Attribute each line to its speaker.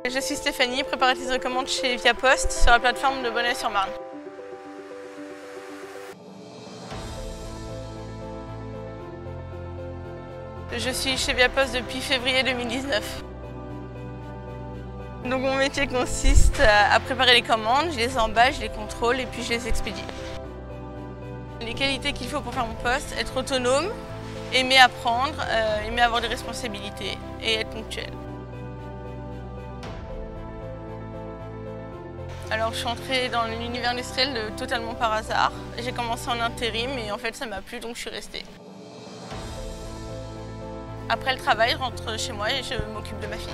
Speaker 1: Je suis Stéphanie, préparatrice de commandes chez Via Poste sur la plateforme de Bonneuil-sur-Marne. Je suis chez Via Poste depuis février 2019. Donc mon métier consiste à préparer les commandes, je les emballe, je les contrôle et puis je les expédie. Les qualités qu'il faut pour faire mon poste, être autonome, aimer apprendre, aimer avoir des responsabilités et être ponctuel. Alors je suis entrée dans l'univers industriel totalement par hasard. J'ai commencé en intérim et en fait ça m'a plu donc je suis restée. Après le travail, je rentre chez moi et je m'occupe de ma fille.